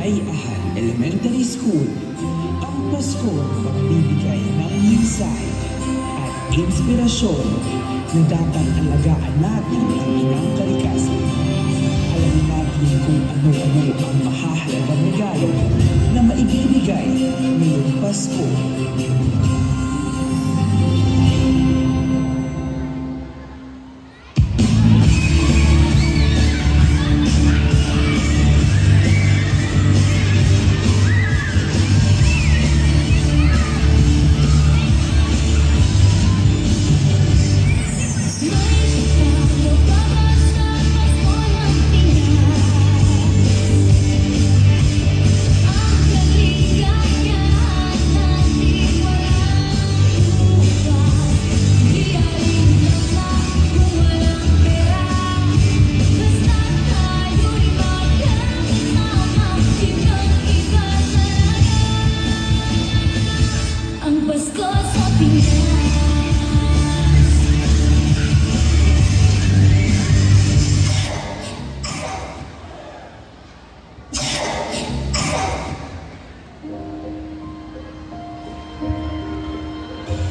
Ahan Elementary School. Ang Pasko pagbibigay ng mensahe at inspirasyon na dapat alagaan natin ang inang kalikasan. Alamin natin kung ano-ano ang mahahalagang regalo na maibibigay ngayong Pasko.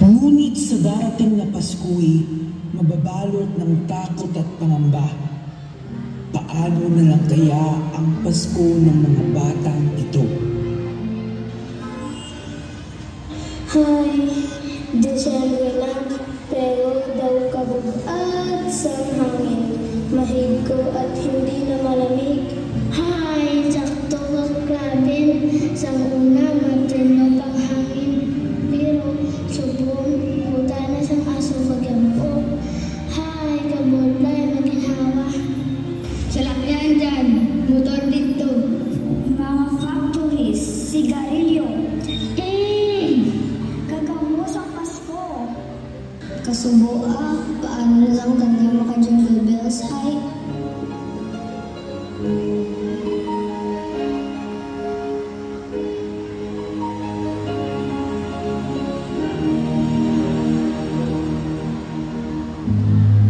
Ngunit sa darating na Pasko'y mababalot ng takot at pangamba. Paano na lang kaya ang Pasko ng mga batang ito? Hi, December na, pero daw kabubad sa hangin. Mahig ko at hindi na malamig. Hi, sakto kang krabin, sa una matino pang hangin. Pero subong, buta na sang aso pagyampo. Hi, kabulay maginhawa. Salakyan dyan, motor dito. Mga factories, sigarilyo. Kagamo sa Pasko. Kasubo paano na lang kanya maka-jingle bells, hi?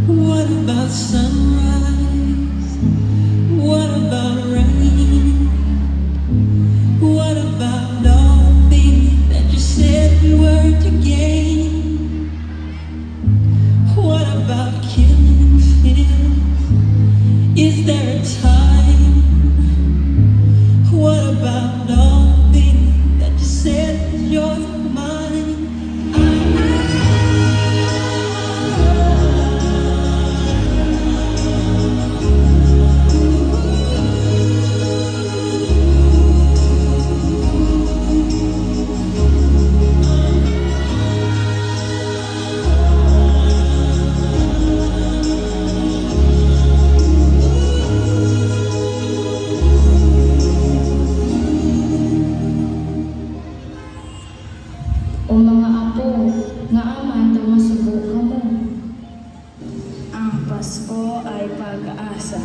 What about sunrise? What about rain? What about all things that you said we were to gain? What about killing fears? Is there a time? What about all things that you said was yours and mine? O mga apo, nga aman daw masubukan mo. Ang Pasko ay pag-asa.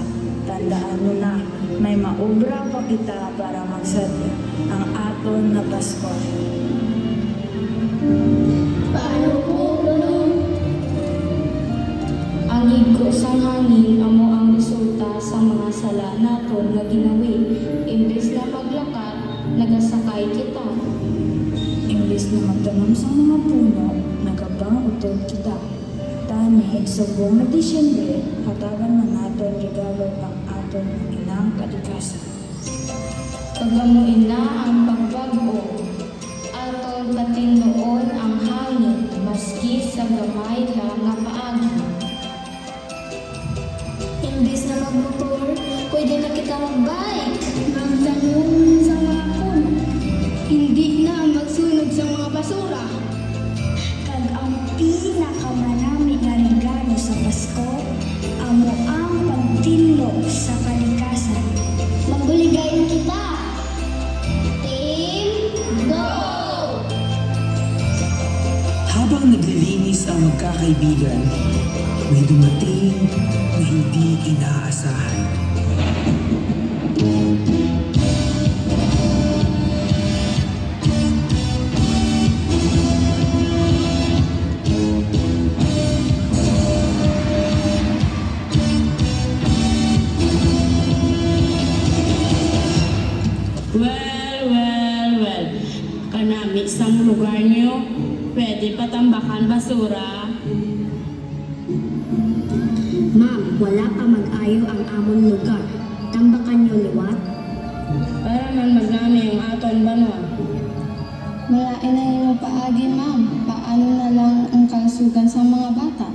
Tandaan mo na, may maubra pa kita para magsadya ang aton na Pasko. Paano po, Lolo? Ang higko sa hangin amo ang resulta sa mga sala naton nga ginawi. Imbes na maglakad, nagasakay kita. Imbis na magtanom sa mga puno, nagabang-utod kita. Tani, sa buong na Disyembre, hatagan na natin regalo ang aton ng inang kalikasan. Pagamuin na ang pagbago. Aton patinuon ang hangin, maski sa gamay lang nga paagi. Imbis na magmotor, pwede na kita magbike. Magtanong sa mga puno. Hindi na magsunod sa mga basura. Kag ang pinakamarami nga regalo sa Pasko, amo ang pagtinlo sa kalikasan. Magbuligayan kita! Team, go! Habang naglilinis ang magkakaibigan, may dumating na hindi inaasahan. Well, basura? Ma'am, wala pa mag-ayo ang amon lugar. Tambakan nyo liwat? Para man magnami ang aton banwa. Malain na nimo paagi, ma'am. Paano na lang ang kalusugan sa mga bata?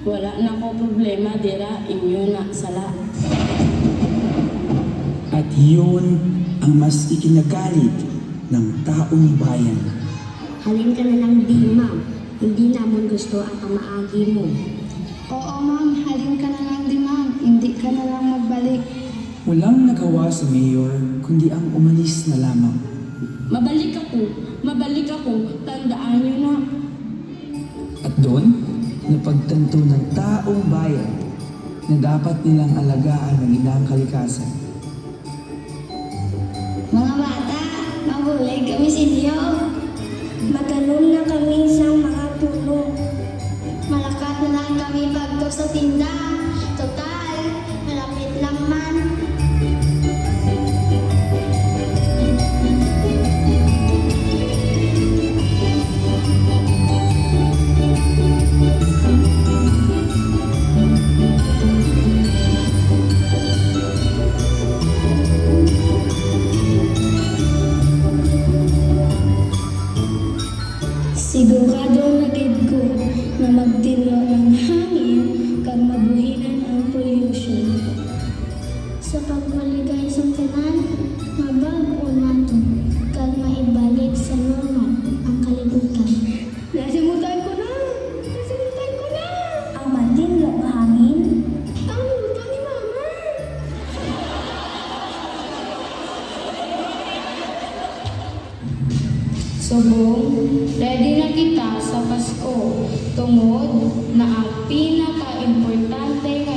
Wala na ko problema dira inyo na sala. At yun ang mas ikinagalit ng taong bayan. Halin ka na lang di, ma'am. Hindi namon gusto ang pamaagi mo. Oo, ma'am. Halin ka na lang din, ma'am. Hindi ka na lang magbalik. Walang nagawa sa mayor kundi ang umalis na lamang. Mabalik ako, tandaan nyo na. At doon, napagtanto ng taong bayan na dapat nilang alagaan ang inang kalikasan. Mga bata, mabulig kami sa inyo. Maganon na kami sa mga puno. Malakat na lang kami pagto sa tinda. Total, malapit lang man. Sigurado na gid ko na magdino ng hangin kag mabuhinan ang pollution. Sa pagmaligay sa tanan, mabag-o nato kag maibalik sa normal ang kalibutan. Nasimutan ko na! Nasimutan ko na! Ang matinlong hangin, Ang luto ni Mama! Subong, ready na kita sa Pasko tungod na ang pinaka-importante nga